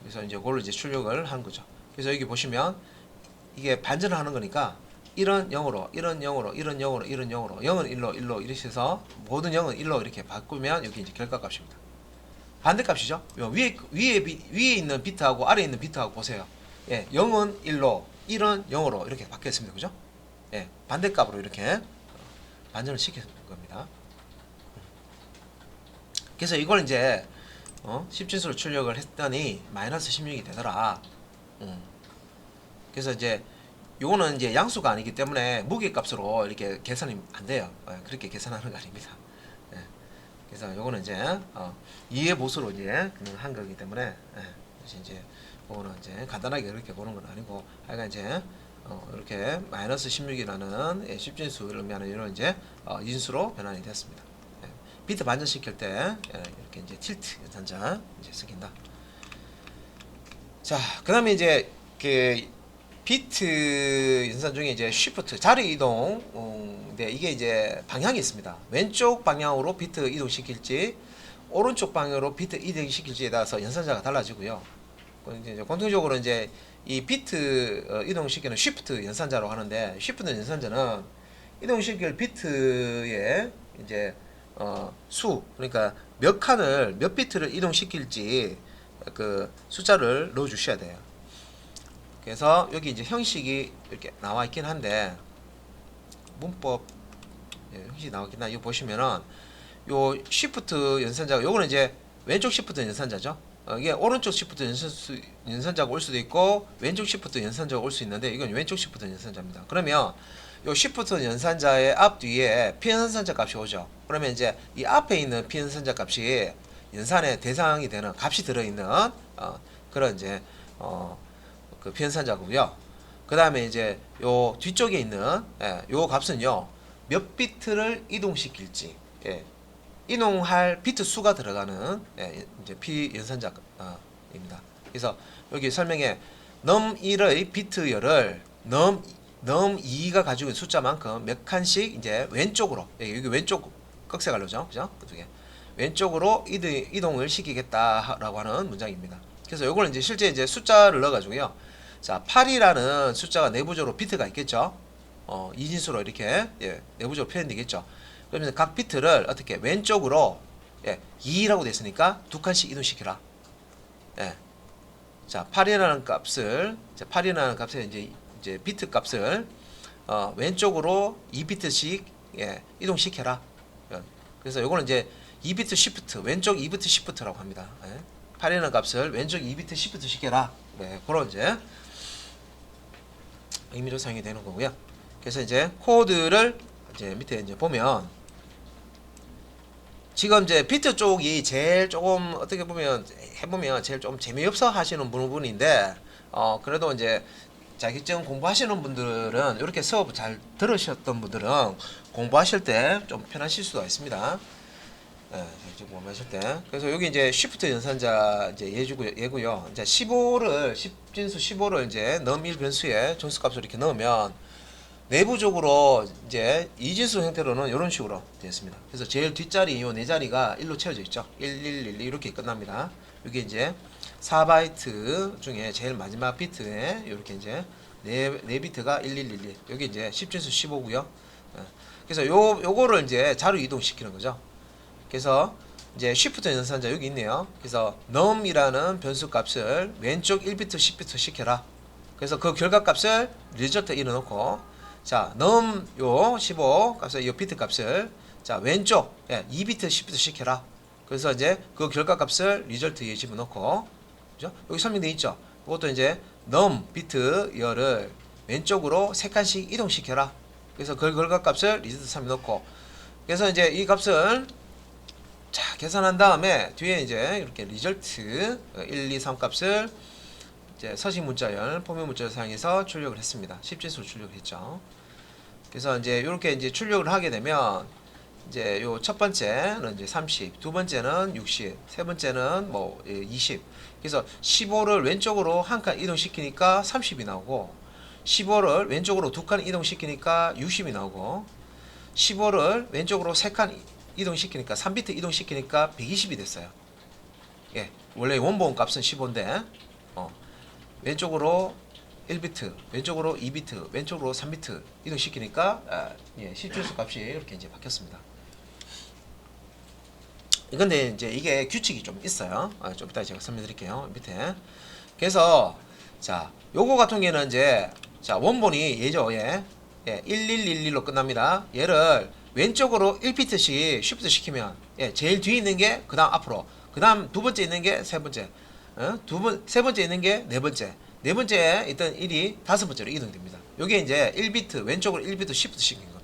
그래서 이제 그걸로 이제 출력을 하는 거죠. 그래서 여기 보시면 이게 반전을 하는 거니까 1은 0으로, 1은 0으로, 1은 0으로, 1은 0으로, 0은 1로, 1로 이렇게 해서 모든 0은 1로 이렇게 바꾸면 여기 이제 결과값입니다. 반대값이죠. 위에 있는 비트하고 아래에 있는 비트하고 보세요. 예, 0은 1로, 1은 0으로 이렇게 바뀌어 있습니다. 그죠? 예, 반대값으로 이렇게 반전을 시키는 겁니다. 그래서 이걸 이제 10진수로 출력을 했더니 마이너스 16이 되더라. 그래서 이제 요거는 이제 양수가 아니기 때문에 무게값으로 이렇게 계산이 안 돼요. 그렇게 계산하는 거 아닙니다. 예. 그래서 요거는 이제 이해 보수로 이제 한 거기 때문에 그래서 이제 요거는 이제 간단하게 이렇게 보는 건 아니고 하여간 이제 이렇게 마이너스 16이라는 10진수를 의미하는 이런 이제 인수로 변환이 됐습니다. 비트 반전시킬 때 이렇게 이제 틸트 연산자 이제 쓰긴다. 자, 그다음에 이제 그 비트 연산 중에 이제 쉬프트 자리 이동, 네, 이게 이제 방향이 있습니다. 왼쪽 방향으로 비트 이동시킬지 오른쪽 방향으로 비트 이동시킬지에 따라서 연산자가 달라지고요. 이제 공통적으로 이제 이 비트 이동시키는 쉬프트 연산자로 하는데, 쉬프트 연산자는 이동시킬 비트의 이제 수, 그러니까 몇 칸을 몇 비트를 이동시킬지 그 숫자를 넣어 주셔야 돼요. 그래서 여기 이제 형식이 이렇게 나와 있긴 한데, 문법 형식이 나와 있긴 한데, 이거 보시면은 요 시프트 연산자가, 요거는 이제 왼쪽 시프트 연산자죠. 이게 오른쪽 시프트 연산자가 올 수도 있고 왼쪽 시프트 연산자가 올 수 있는데, 이건 왼쪽 시프트 연산자입니다. 그러면 요 시프트 연산자의 앞 뒤에 피연산자 값이 오죠. 그러면 이제 이 앞에 있는 피연산자 값이 연산의 대상이 되는 값이 들어있는 그런 이제 그 피연산자고요. 그 다음에 이제 요 뒤쪽에 있는 요 값은요, 몇 비트를 이동시킬지, 이동할 비트 수가 들어가는 이제 피연산자입니다. 그래서 여기 설명에 num1의 비트열을 num2가 가지고 있는 숫자만큼 몇 칸씩 이제 왼쪽으로, 여기 왼쪽 꺽쇠갈로죠, 그죠? 그쪽에 왼쪽으로 이동을 시키겠다라고 하는 문장입니다. 그래서 요걸 이제 실제 이제 숫자를 넣어가지고요. 자, 8이라는 숫자가 내부적으로 비트가 있겠죠. 이진수로 이렇게 내부적으로 표현되겠죠. 그러면 각 비트를 어떻게 왼쪽으로 2라고 됐으니까 두 칸씩 이동시키라. 자, 8이라는 값을, 8이라는 값의 이제 비트 값을 왼쪽으로 2비트씩 이동시켜라. 그래서 요거는 이제 2비트 시프트, 왼쪽 2비트 시프트라고 합니다. 8이라는 값을 왼쪽 2비트 시프트 시켜라. 그런 이제 의미로 사용이 되는 거고요. 그래서 이제 코드를 이제 밑에 이제 보면, 지금 이제 비트 쪽이 제일 조금 어떻게 보면 해보면 제일 좀 재미없어 하시는 부분인데, 그래도 이제 자격증 공부하시는 분들은, 이렇게 수업 잘 들으셨던 분들은 공부하실 때 좀 편하실 수가 있습니다. 자격증 공부하실 때. 그래서 여기 이제 쉬프트 연산자 이제 예고요. 이제 15를 10진수 15를 이제 num1 변수에 존수값을 이렇게 넣으면 내부적으로 이제 이진수 형태로는 이런 식으로 되었습니다. 그래서 제일 뒷자리 요 네 자리가 1로 채워져 있죠. 1111 이렇게 끝납니다. 이게 이제 4바이트 중에 제일 마지막 비트에 이렇게 이제 네 비트가 1111. 여기 이제 10진수 15고요. 그래서 요거를 이제 자로 이동시키는 거죠. 그래서 이제 쉬프트 연산자 여기 있네요. 그래서 num이라는 변수 값을 왼쪽 1비트 10비트 시켜라. 그래서 그 결과 값을 리저트 1을 넣고, 자, num 요 15 값을, 요 비트 값을, 자, 왼쪽 2비트 10비트 시켜라. 그래서 이제 그 결과 값을 리저트 2에 집어넣고, 그죠? 여기 설명되어 있죠. 그것도 이제 num 비트 열을 왼쪽으로 3칸씩 이동시켜라. 그래서 그 결과 값을 리저트 3에 넣고, 그래서 이제 이 값을 자, 계산한 다음에 뒤에 이제 이렇게 리절트 1, 2, 3 값을 이제 서식 문자열, 포맷 문자열 사용해서 출력을 했습니다. 10진수로 출력을 했죠. 그래서 이제 이렇게 이제 출력을 하게 되면, 이제 요 첫 번째는 이제 30, 두 번째는 60, 세 번째는 뭐 20. 그래서 15를 왼쪽으로 한 칸 이동시키니까 30이 나오고, 15를 왼쪽으로 두 칸 이동시키니까 60이 나오고, 15를 왼쪽으로 세 칸 이동시키니까 3비트 이동시키니까 120이 됐어요. 원래 원본 값은 15인데 왼쪽으로 1비트, 왼쪽으로 2비트, 왼쪽으로 3비트 이동시키니까 10진수 값이 이렇게 이제 바뀌었습니다. 근데 이제 이게 규칙이 좀 있어요. 좀 이따 제가 설명드릴게요. 밑에. 그래서 자, 요거 같은 경우에는 이제 자, 원본이 얘죠. 1111로 끝납니다. 얘를 왼쪽으로 1비트씩 쉬프트 시키면 제일 뒤에 있는 게 그 다음 앞으로, 그 다음 두 번째 있는 게 세 번째, 세 번째 있는 게 네 번째, 네 번째에 있던 1이 다섯 번째로 이동됩니다. 요게 이제 1비트 왼쪽으로 1비트 쉬프트 시킨 겁니다.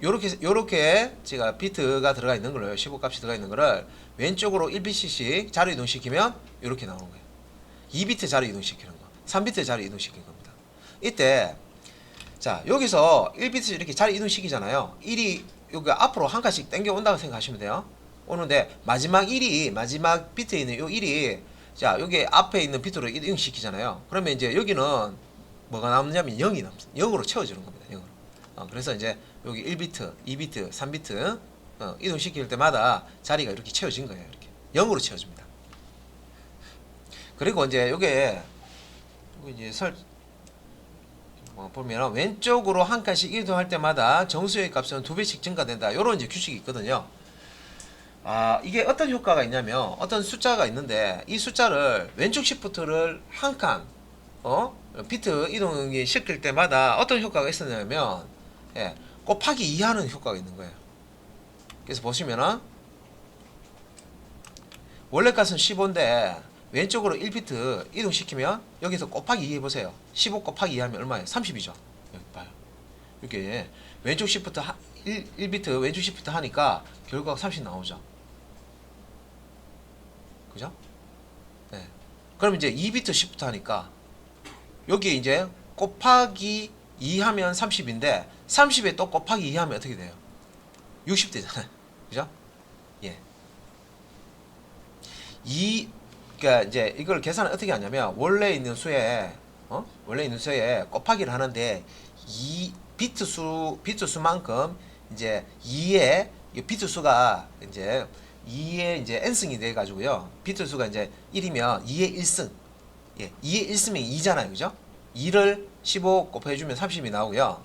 요렇게 제가 비트가 들어가 있는 걸로, 15 값이 들어가 있는 거를 왼쪽으로 1비트씩 자로 이동시키면 요렇게 나오는 거예요. 2비트 자로 이동시키는 거, 3비트 자로 이동시키는 겁니다. 이때 자, 여기서 1비트 이렇게 자리 이동시키잖아요. 1이 여기 앞으로 한 칸씩 당겨 온다고 생각하시면 돼요. 오는데 마지막 비트에 있는 요 1이 자 여기 앞에 있는 비트로 이동시키잖아요. 그러면 이제 여기는 뭐가 남냐면 0이 남습니다. 0으로 채워지는 겁니다. 0으로. 그래서 이제 여기 1비트, 2비트, 3비트 이동시킬 때마다 자리가 이렇게 채워진 거예요. 이렇게 0으로 채워집니다. 그리고 이제 요게 이제 보면 왼쪽으로 한 칸씩 이동할 때마다 정수의 값은 2배씩 증가된다. 요런 이제 규칙이 있거든요. 이게 어떤 효과가 있냐면 어떤 숫자가 있는데 이 숫자를 왼쪽 시프트를 한 칸 비트 이동이 시킬 때마다 어떤 효과가 있었냐면 곱하기 2 하는 효과가 있는 거예요. 그래서 보시면은 원래 값은 15인데 왼쪽으로 1비트 이동시키면 여기서 곱하기 2 해보세요. 15 곱하기 2 하면 얼마예요? 30이죠. 여기 봐요. 이게 왼쪽 시프트 1비트 왼쪽 시프트 하니까 결과가 30 나오죠. 그죠? 네. 그럼 이제 2비트 시프트 하니까 여기 이제 곱하기 2 하면 30인데 30에 또 곱하기 2 하면 어떻게 돼요? 60 되잖아요. 그죠? 예. 그러니까 이제 이걸 계산을 어떻게 하냐면 원래 있는 수에 곱하기를 하는데 비트 수만큼 이제 2의 비트 수가 이제 2의 이제 n승이 돼 가지고요. 비트 수가 이제 1이면 2의 1승. 2의 1승이 2잖아요. 그죠? 2를 15 곱해 주면 30이 나오고요.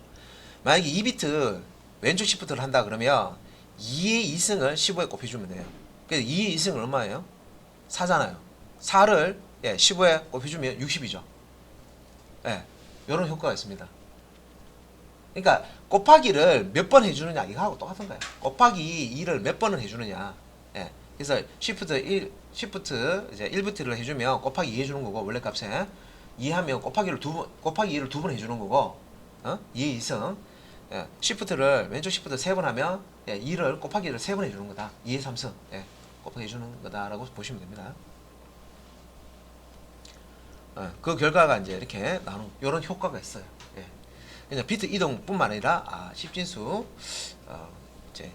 만약에 2비트 왼쪽 시프트를 한다 그러면 2의 2승을 15에 곱해 주면 돼요. 그래서 2의 2승은 얼마예요? 4잖아요. 4를 15에 곱해주면 60이죠. 이런 효과가 있습니다. 그러니까 곱하기를 몇 번 해주느냐 이거하고 똑같은 거예요. 곱하기 2를 몇 번을 해주느냐. 그래서 시프트 이제 1비트를 해주면 곱하기 2 해주는 거고 원래 값에 2 하면 곱하기 2를 두 번 해주는 거고 2의 2승 시프트를 왼쪽 시프트 3번 하면 2를 곱하기를 3번 해주는 거다. 2의 3승 곱하기 해주는 거다라고 보시면 됩니다. 그 결과가 이제 이렇게 나오는 이런 효과가 있어요. 그냥 비트 이동뿐만 아니라 십진수 이제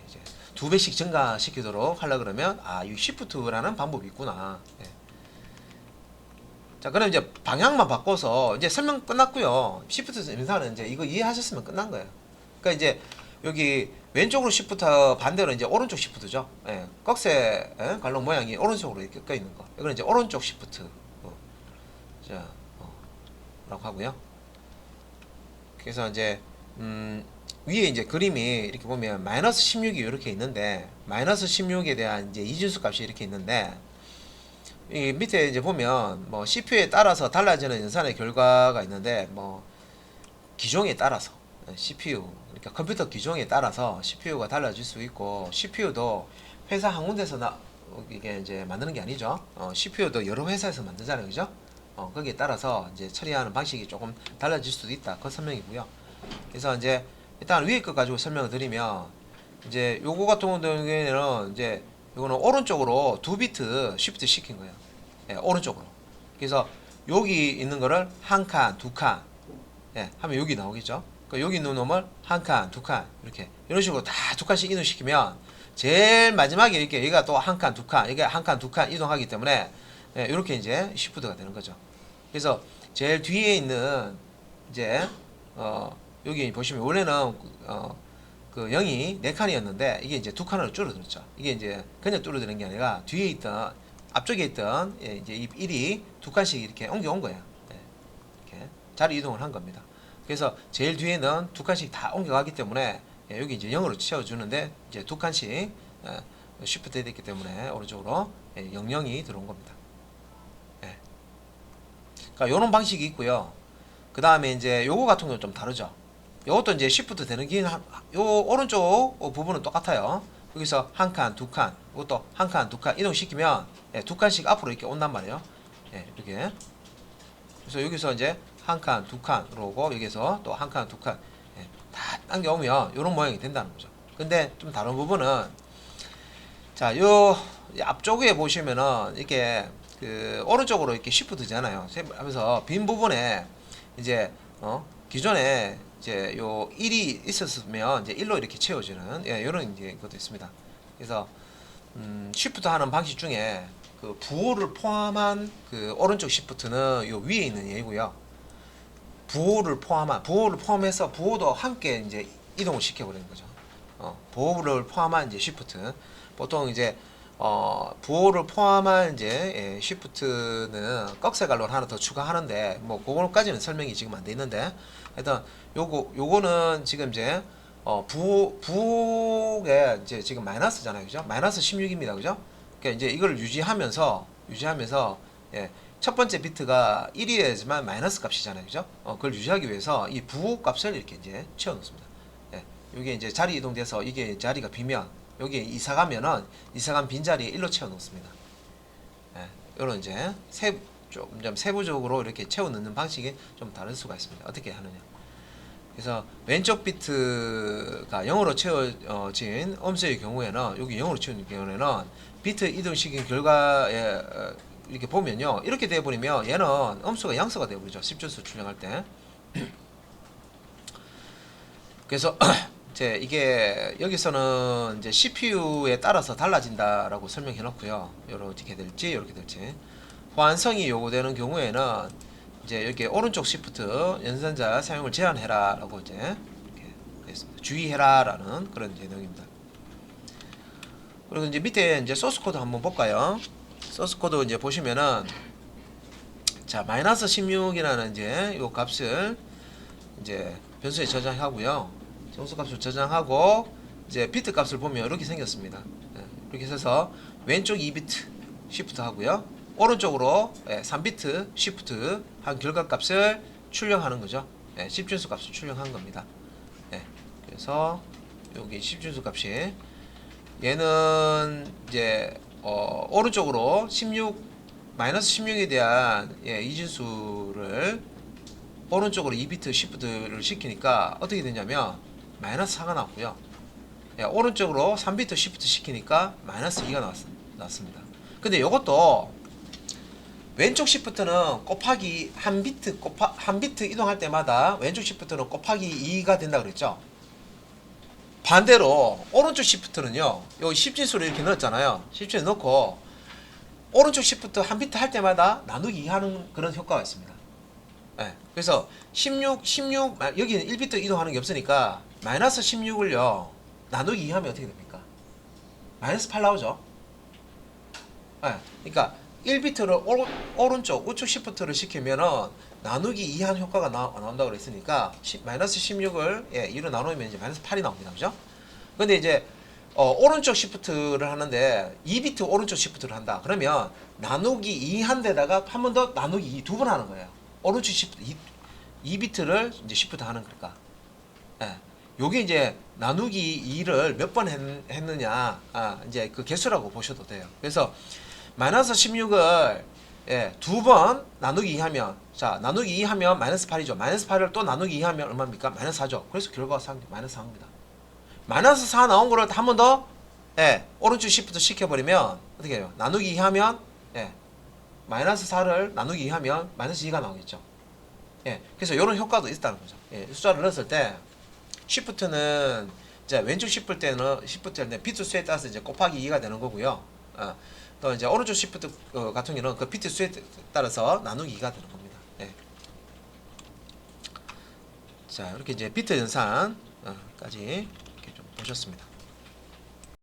2배씩 증가시키도록 하려 그러면 이 시프트라는 방법이 있구나. 자, 그럼 이제 방향만 바꿔서 이제 설명 끝났고요. 시프트 인사는 이제 이거 이해하셨으면 끝난 거예요. 그러니까 이제 여기 왼쪽으로 시프트 반대로 이제 오른쪽 시프트죠. 꺽쇠 갈록 모양이 오른쪽으로 이렇게 껴 있는 거. 이거는 이제 오른쪽 시프트. 자, 라고 하고요. 그래서 이제 위에 이제 그림이 이렇게 보면 마이너스 16이 이렇게 있는데 마이너스 16에 대한 이제 이진수 값이 이렇게 있는데 이 밑에 이제 보면 뭐 CPU에 따라서 달라지는 연산의 결과가 있는데 뭐 기종에 따라서 CPU 그러니까 컴퓨터 기종에 따라서 CPU가 달라질 수 있고 CPU도 회사 한 군데서 이게 이제 만드는 게 아니죠. CPU도 여러 회사에서 만들잖아요, 그죠? 거기에 따라서 이제 처리하는 방식이 조금 달라질 수도 있다. 그 설명이고요. 그래서 이제 일단 위에 거 가지고 설명을 드리면 이제 요거 같은 경우에는 이제 요거는 오른쪽으로 2비트 시프트 시킨 거예요. 오른쪽으로. 그래서 여기 있는 거를 한 칸, 두 칸 하면 여기 나오겠죠. 그러니까 여기 있는 놈을 한 칸, 두 칸 이렇게 이런 식으로 다 두 칸씩 이동시키면 제일 마지막에 이렇게 얘가 또 한 칸, 두 칸 이게 한 칸, 두 칸 이동하기 때문에 이렇게 이제 시프트가 되는 거죠. 그래서 제일 뒤에 있는 이제 여기 보시면 원래는 그 0이 4칸이었는데 이게 이제 2칸으로 줄어들었죠. 이게 이제 그냥 줄어드는 게 아니라 뒤에 있던 앞쪽에 있던 이제 이 1이 2칸씩 이렇게 옮겨온 거예요. 이렇게 자리 이동을 한 겁니다. 그래서 제일 뒤에는 2칸씩 다 옮겨가기 때문에 여기 이제 0으로 채워주는데 이제 2칸씩 시프트 됐기 때문에 오른쪽으로 00이 들어온 겁니다. 그러니까 요런 방식이 있고요. 그 다음에 이제 요거 같은 경우는 좀 다르죠. 요것도 이제 시프트 되는 요 오른쪽 부분은 똑같아요. 여기서 한 칸, 두 칸, 이것도 한 칸, 두 칸 이동시키면 두 칸씩 앞으로 이렇게 온단 말이에요. 이렇게. 그래서 여기서 이제 한 칸, 두 칸으로 오고 여기서 또 한 칸, 두 칸 다 당겨오면 요런 모양이 된다는 거죠. 근데 좀 다른 부분은 자, 요 앞쪽에 보시면은 이렇게 그 오른쪽으로 이렇게 시프트잖아요. 하면서 빈 부분에 이제 기존에 이제 요 1이 있었으면 이제 1로 이렇게 채워지는 예, 이런 이제 것도 있습니다. 그래서 시프트 하는 방식 중에 그 부호를 포함한 그 오른쪽 시프트는 요 위에 있는 얘고요. 부호를 포함해서 부호도 함께 이제 이동을 시켜버리는 거죠. 부호를 포함한 이제 시프트. 보통 이제 부호를 포함한 이제 예, 시프트는 꺽쇠갈로를 하나 더 추가하는데 뭐 그거까지는 설명이 지금 안 돼 있는데 일단 요거는 지금 이제 부호에 이제 지금 마이너스잖아요, 그죠? 마이너스 16입니다, 그죠? 그러니까 이제 이걸 유지하면서 예, 첫 번째 비트가 1이어야지만 마이너스 값이잖아요, 그죠? 그걸 유지하기 위해서 이 부호 값을 이렇게 이제 채워 놓습니다. 예, 이게 이제 자리 이동돼서 이게 자리가 비면 여기에 이사가면은 이사간 빈자리에 1로 채워 놓습니다. 예, 이런 이제 좀 세부적으로 이렇게 채워 넣는 방식이 좀 다를 수가 있습니다. 어떻게 하느냐. 그래서 왼쪽 비트가 0으로 채워진 음수의 경우에는 여기 0으로 채워진 경우에는 비트 이동시킨 결과에 이렇게 보면요, 이렇게 되어버리면 얘는 음수가 양수가 되어버리죠. 10준수 출력할 때. 그래서 이제 이게 여기서는 이제 CPU에 따라서 달라진다라고 설명해 놓고요. 이렇게 될지 이렇게 될지. 호환성이 요구되는 경우에는 이제 여기 오른쪽 시프트 연산자 사용을 제한해라라고 이제 이렇게 되어 주의해라라는 그런 이제 내용입니다. 그리고 이제 밑에 이제 소스 코드 한번 볼까요? 소스 코드 이제 보시면은 자 마이너스 16이라는 이제 요 값을 이제 변수에 저장하고요. 정수 값을 저장하고 이제 비트 값을 보면 이렇게 생겼습니다. 이렇게 해서 왼쪽 2비트 시프트 하고요. 오른쪽으로 3비트 시프트 한 결과 값을 출력하는 거죠. 10준수 값을 출력한 겁니다. 그래서 여기 10준수 값이 얘는 이제 오른쪽으로 16 마이너스 16에 대한 이진수를 오른쪽으로 2비트 시프트를 시키니까 어떻게 되냐면 마이너스 4가 나왔고요. 오른쪽으로 3비트 시프트 시키니까 마이너스 2가 나왔습니다. 근데 이것도 왼쪽 시프트는 곱하기 한 비트 이동할 때마다 왼쪽 시프트는 곱하기 2가 된다 그랬죠. 반대로 오른쪽 시프트는요, 여기 10진수를 이렇게 넣었잖아요. 10진수 넣고 오른쪽 시프트 한 비트 할 때마다 나누기 2 하는 그런 효과가 있습니다. 그래서 16 여기는 1비트 이동하는 게 없으니까 마이너스 16을요 나누기 2 하면 어떻게 됩니까? 마이너스 8 나오죠. 그러니까 1비트를 오른쪽 우측 시프트를 시키면은 나누기 2 한 효과가 나온다고 그랬으니까 마이너스 16을 2로 나누면 이제 마이너스 8이 나옵니다. 그죠? 근데 이제 오른쪽 시프트를 하는데 2비트 오른쪽 시프트를 한다. 그러면 나누기 2 한 데다가 한 번 더 나누기 2 두 번 하는 거예요. 오른쪽 시프트 2비트를 이제 시프트 하는 거니까. 요게 이제 나누기 2를 몇 번 했느냐, 이제 그 개수라고 보셔도 돼요. 그래서 마이너스 16을 두 번 나누기 2 하면, 자 나누기 2 하면 마이너스 8이죠. 마이너스 8을 또 나누기 2 하면 얼마입니까? 마이너스 4죠. 그래서 결과가 마이너스 4입니다. 마이너스 4 나온 거를 한 번 더 오른쪽 시프트 시켜버리면 어떻게 해요? 나누기 2 하면 마이너스 4를 나누기 2 하면 마이너스 2가 나오겠죠. 그래서 이런 효과도 있다는 거죠. 숫자를 넣었을 때 시프트는 이제 왼쪽 시프트는 비트 수에 따라서 이제 곱하기 2가 되는 거고요. 또 이제 오른쪽 시프트 같은 경우는 그 비트 수에 따라서 나누기 2가 되는 겁니다. 자, 이렇게 이제 비트 연산까지 이렇게 좀 보셨습니다.